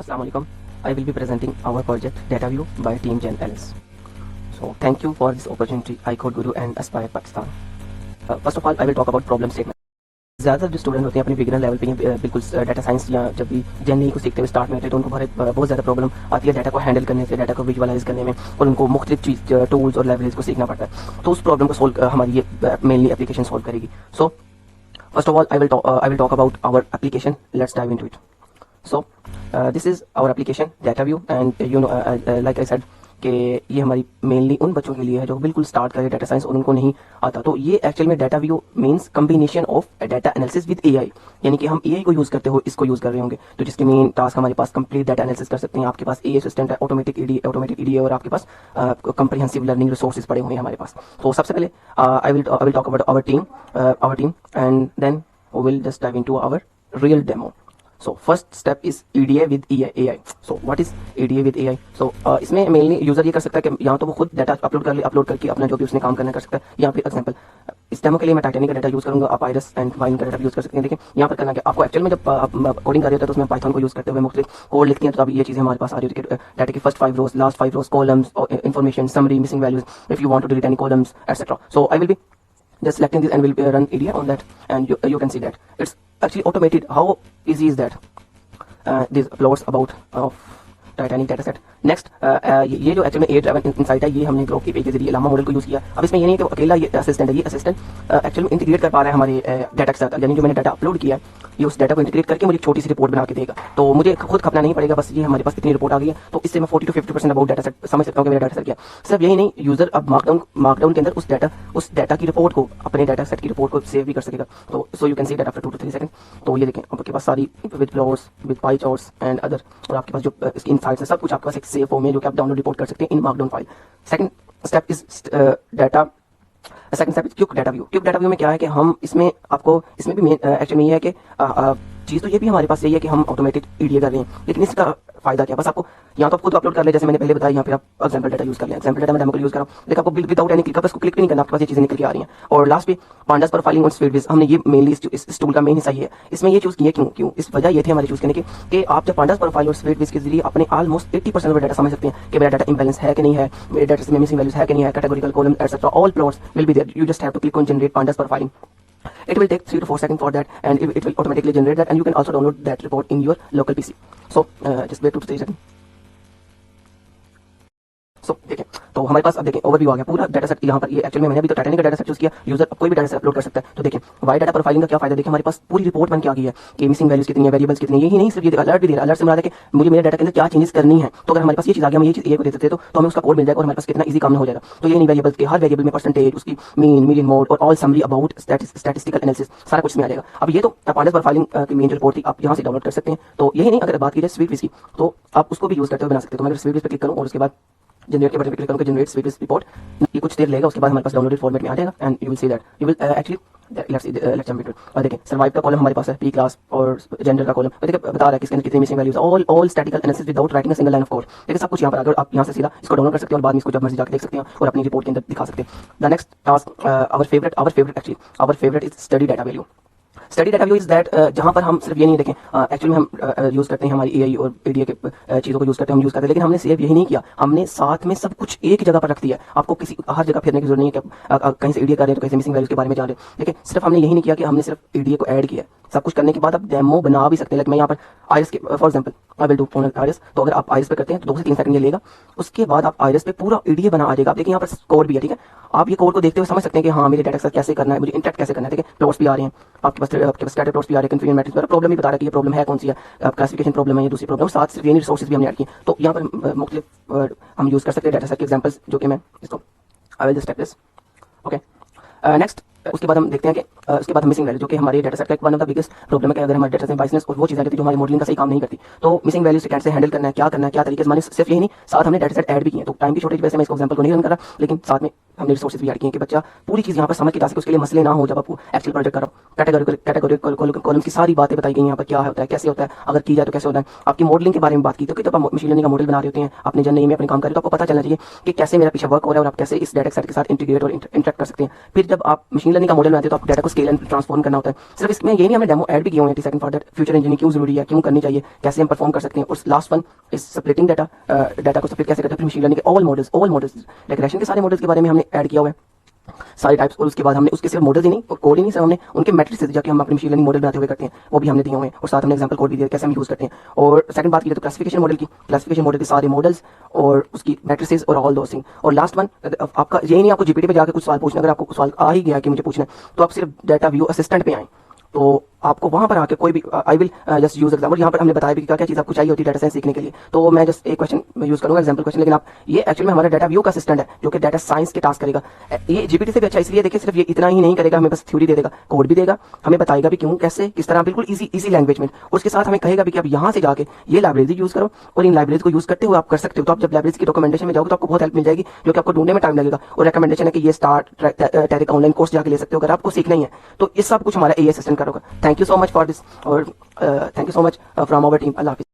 Assalamu alaikum. I will be presenting our project DataView by Team Gen LS. So thank you for this opportunity, iCode Guru and Aspire Pakistan. First of all, I will talk about problem statement. ज़्यादातर जो student होते हैं अपने beginner level पे बिल्कुल data science या जब भी जनरली को सीखते हुए स्टार्ट में होते हैं तो उनको बहुत ज़्यादा प्रॉब्लम आती है डाटा को हैंडल करने से, डाटा को विजुअलाइज करने में, और उनको मुख्तलिफ चीज़ टूल्स और लाइब्रेरीज को सीखना पड़ता है। तो उस प्रॉब्लम को सोल्व हमारी ये मेनली एप्लीकेशन सोल्व करेगी। So first of all I will talk about our application. Let's dive into it. So this is our application DataView, and like I said कि ये हमारी मेनली उन बच्चों के लिए है जो बिल्कुल स्टार्ट करे डाटा साइंस और उनको नहीं आता। तो ये एक्चुअल में DataView means combination of data analysis with AI, यानी कि हम एआई को यूज़ करते हो इसको यूज़ कर रहे होंगे। तो जिसके मेन टास्क हमारे पास कंप्लीट डाटा एनालिसिस कर सकते हैं। आपके पास एआई असिस्टेंट है, ऑटोमेटिक ईडी और आपके पास कंप्रिहेंसिव लर्निंग रिसोर्सेज पड़े हुए हैं हमारे पास। तो सबसे पहले I will talk about our team and then we will just dive into our real demo. So first step is EDA with AI. So what is EDA with AI? So इसमें mainly user ये कर सकता है कि यहाँ तो वो खुद डाटा अपलोड करके अपना जो भी उसने काम करना कर सकता है। यहाँ पे एग्जांपल इस डेमो के लिए मैं टाइटैनिक का डाटा यूज करूंगा, आप आइरस एंड वाइन का डाटा यूज कर सकते हैं। देखिए यहाँ पर करना क्या आपको एक्चुअल में जब आप कोडिंग कर रहे होते हैं तो उसमें पाइथन को यूज करते हुए मुख्तलिफ कोड लिखते हैं। तो अब ये चीजें हमारे पास आ रही होती है डाटा की first 5 rows, last 5 rows, columns, information, summary, missing values, if you want to delete any columns etcetera. So I will be just selecting this and will run EDA on that, and you can see that it's actually automated. How easy is that? These uploads about of Titanic data set. Next ये जो actual में A-driven insight है, ये हमने Grok के के जरिए Lama model को यूज़ किया. अब इसमें ये नहीं कि अकेला ये असिस्टेंट है, ये असिस्टेंट एक्चुअल में इंटीग्रेट कर पा रहा है हमारे डाटा के साथ. यानी जो मैंने डाटा अपलोड किया है ये उस डाटा को इंटीग्रेट करके मुझे एक छोटी सी रिपोर्ट बना के देगा. तो मुझे खुद खपना नहीं पड़ेगा, बस ये हमारे पास इतनी रिपोर्ट आ गई है तो इससे मैं 40 to 50% अबाउट डाटा सेट समझ सकता हूँ कि मेरा डाटा सेट क्या. सिर्फ यही नहीं, यूजर अब मार्कडाउन के अंदर उस डाटा की रिपोर्ट को, अपने डाटा सेट की रिपोर्ट को सेव भी कर सकेगा. तो so you can see that after 2 to 3 second. तो ये देखें आपके पास सारी with plots, with pie charts and other, और आपके पास जो इसकी इनसाइट्स है सब कुछ आपके पास एक सेव फॉर्म में जो कि आप डाउनलोड रिपोर्ट कर सकते हैं इन markdown file. Second step is second step is quick data view. Quick data view में क्या है कि हम इसमें भी एक्चुअली में ये है कि चीज़ तो ये भी हमारे पास यही है कि हम ऑटोमेटेड ईडीए कर रहे हैं, लेकिन इसका फायदा क्या, बस आपको यहाँ तो आप खुद अपलोड कर ले, जैसे मैंने पहले बताया. यहाँ पे आप एग्जांपल डाटा यूज कर लें, एग्जांपल डाटा मैं डेमो के लिए यूज कर रहा हूँ. देखिए आपको विदाउट एनी क्लिक, आपको क्लिक भी नहीं करना, आपके पास ये चीजें निकल के आ रही हैं. और लास्ट पे पांडास पर फाइलिंग और स्पीडविज, हमने ये मेनली इस टूल का मेन हिस्सा ये है. इसमें ये चूज किया क्यों इस वजह ये थे हमारे चूज करने की कि आप जब पांडास पर फाइल और स्पीडविज के जरिए अपने ऑलमोस्ट 80% डाटा समझ सकते हैं कि मेरा डाटा इम्बैलेंस है कि नहीं है, मेरे डाटा में मिसिंग वैल्यूज है कि नहीं है, categorical column etcetera, all plots will be there. You just have to click on generate pandas per filing. It will take 3 to 4 seconds for that, and it will automatically generate that, and you can also download that report in your local PC. So just wait 2 to 3 seconds. So देखें तो हमारे पास अब देखें overview आ गया पूरा data set. यहाँ पर ये एक्चुअली में मैंने अभी तो टाइटैनिक का डाटा सेट चूज किया, यूजर कोई भी डाटा सेट अपलोड कर सकता है. तो देखें वाई डाटा प्रोफाइलिंग का क्या फायदा, देखिए हमारे पास पूरी रिपोर्ट बन के आ गई है कि मिसिंग वैल्यूज कितनी है, वेरिएबल्स कितनी है. यही नहीं, सिर्फ ये अलर्ट भी दे रहा है. अलर्ट से मुराद है कि मुझे मेरे डाटा के अंदर क्या चेंजेस करनी है. तो अगर हमारे पास ये चीज आ गया, हम ये चीज ए को दे देते तो हमें उसका कोड मिल जाएगा और हमारे पास कितना ईजी काम हो जाएगा. तो ये नहीं, वेरिएबल्स के हर वेरिएबल में परसेंटेज, उसकी मीन, मीडियन, मोड और all summary about statistical analysis सारा कुछ में आ जाएगा. अब ये तो पांडास प्रोफाइलिंग की मेन जो रिपोर्ट थी आप यहाँ से डाउनलोड कर सकते हैं. तो यही नहीं, अगर बात की जाए स्वीटविज की तो आप उसको भी यूज करते हुए बना सकते हैं. तो मैं अगर स्वीटविज पर क्लिक करूँ और उसके बाद जनरेट के बटन पे क्लिक करूंगा, जनरेट स्वीटविज रिपोर्ट, ये कुछ देर लेगा, उसके बाद हमारे पास डाउनलोडेड फॉर्मेट में आ जाएगा and you will see that you will actually let's jump into. और देखिए सर्वाइव का कॉलम हमारे पास है, पी क्लास और जेंडर का कॉलम. देखिए बता रहा है किसके अंदर कितनी missing values, all statistical analysis without writing a single line of code. देखिए सब कुछ यहाँ पर आ गया और आप यहाँ से सीधा इसको डाउनलोड कर सकते हैं और बाद में इसको जब मर्जी जाकर देख सकते हैं और अपनी रिपोर्ट के अंदर दिखा सकते हैं. The next task our favourite is study data value. Study data view is that जहां पर हम सिर्फ ये नहीं देखें, एक्चुअली में हम यूज करते हैं हमारी एआई और एडीए के चीज़ों को यूज करते हैं, लेकिन हमने सिर्फ यही नहीं किया, हमने साथ में सब कुछ एक जगह पर रख दिया. आपको किसी हर जगह फिरने की जरूरत नहीं है कि कहीं से एडीए कर रहे हैं तो कहीं से मिसिंग वैल्यूज के बारे में जान रहे हैं. देखिए सिर्फ हमने यही नहीं किया कि हमने सिर्फ एडीए को ऐड किया. सब कुछ करने के बाद आप डेमो बना भी सकते हैं. लाइक मैं यहाँ पर आइरिस के for example I will do on iris. तो अगर आप आइरिस पे करते हैं तो 2 से 3 सेकंड ये लेगा, उसके बाद आप आइरिस पे पूरा एडीए बना आ जाएगा. आप देखिए यहाँ पर कोड भी है, ठीक है. आप ये कोड को देखते हुए समझ सकते हैं कि हाँ मेरे डाटा के साथ कैसे करना है, मुझे इंटरेक्ट कैसे करना है. देखिए प्लॉट्स भी आ रहे हैं आपके पास स्कैटर प्लॉट्स भी आ रहे हैं, कन्फ्यूजन मैट्रिक्स वगैरह. प्रॉब्लम भी बता रहा है कि ये प्रॉब्लम है कौन सी है, क्लासिफिकेशन प्रॉब्लम है, ये दूसरी प्रॉब्लम, साथ सिर्फ ये रिसोर्सेज भी हमने ऐड किए. तो यहाँ पर मुख्तलिफ हम यूज कर सकते हैं डाटा सेट के एग्जांपल्स, जो कि मैं इसको I will just type this. Okay next उसके बाद हम देखते हैं कि उसके बाद मिसिंग वैल्यू, जो कि हमारे डाटा सेट का एक one of the biggest problem है कि अगर हमारे डाटा सेट बाइसनेस और वो चीज़ आ जाती है जो हमारी मॉडलिंग का सही काम नहीं करती. तो मिसिंग वैल्यू से कैसे हैंडल करना है, क्या तरीके से, मैंने सिर्फ यही नहीं साथ हमने डाटा सेट ऐड भी किए. तो टाइम की शॉर्टेज वैसे मैं इसको एग्जांपल को नहीं रन कर रहा, लेकिन साथ में हमने रिसोर्सेज भी ऐड किए कि बच्चा पूरी चीज़ यहाँ पर समझ के जा सके, उसके लिए मसले ना हो जब आपको एक्चुअल प्रोजेक्ट कर रहा हो. कैटेगोरी कॉलम की सारी बातें बताई गई यहाँ पर, क्या होता है, कैसे होता है, अगर की जाए तो कैसे होता है. आपकी मॉडलिंग के बारे में बात की तो जब आप मशीन लर्निंग का मॉडल बना रहे होते हैं, अपने जन में अपने काम करें तो आपको पता चलना चाहिए कि कैसे मेरा पीछे वर्क हो रहा है और आप कैसे इस डाटा सेट के साथ इंटीग्रेट और इंटरेक्ट कर सकते हैं. फिर जब आप मशीन मशीन लर्निंग का मॉडल बनाते हो तो आपको डाटा को स्केल एंड ट्रांसफॉर्म करना होता है। सिर्फ इसमें ये नहीं, हमने डेमो ऐड भी किए हुए हैं 30 second for that future engineering क्यों जरूरी है, क्यों करनी चाहिए, कैसे हम परफॉर्म कर सकते हैं। और last one is splitting data, data को स्प्लिट कैसे करते हैं मशीन लर्निंग के ऑल मॉडल्स रिग्रेशन के सारे मॉडल्स के बारे में हमने ऐड किया हुआ है, सारे टाइप्स। और उसके बाद हमने उसके सिर्फ मॉडल्स ही नहीं और कोड ही नहीं, सिर्फ हमने उनके मैट्रिक्स जाके हम अपनी मशीन लर्निंग मॉडल बनाते हुए करते हैं, वो भी हमने दिए हुए हैं। और साथ हमने एग्जांपल कोड भी दिया कैसे हम यूज करते हैं। और सेकंड बात की तो क्लासिफिकेशन मॉडल की, क्लासिफिकेशन मॉडल के सारे मॉडल्स और उसकी मैट्रिसेस और ऑल दोस थिंग। और लास्ट वन, आपका यही नहीं आपको जीपीटी पे जाकर कुछ सवाल पूछना, अगर आपको सवाल आ ही गया कि मुझे पूछना है तो आप सिर्फ डाटा व्यू असिस्टेंट पे आए, तो आपको वहां पर आके कोई भी I will just use example, यहाँ पर हमने बताया भी क्या क्या चीज़ आपको चाहिए होती है डाटा साइंस सीखने के लिए। तो मैं जस्ट एक क्वेश्चन यूज करूंगा एग्जाम्पल क्वेश्चन, लेकिन आप ये एक्चुअली में हमारा डाटा व्यू का असिस्टेंट है जो कि डाटा साइंस के टास्क करेगा। ये जीपीटी से भी अच्छा इसलिए देखिए, सिर्फ ये इतना ही नहीं करेगा, हमें बस थ्योरी दे देगा, कोड भी देगा, हमें बताएगा भी क्यों कैसे किस तरह, बिल्कुल इजी लैंग्वेज में। उसके साथ हमें कहेगा भी कि आप यहाँ से जाके ये लाइब्रेरी यूज करो और इन लाइब्रेरीज को यूज करते हुए आप कर सकते हो। तो आप जब लाइब्रेरीज की डॉक्यूमेंटेशन में जाओगे तो आपको बहुत हेल्प मिल जाएगी, जो कि आपको ढूंढने में टाइम लगेगा। और रिकमेंडेशन है कि ये स्टार्ट टैरिक ऑनलाइन कोर्स जाके ले सकते हो अगर आपको सीखना ही है। तो ये सब कुछ हमारा एआई असिस्टेंट करोगा। Thank you so much for this, और thank you so much from our team. अल्लाह हाफिज़।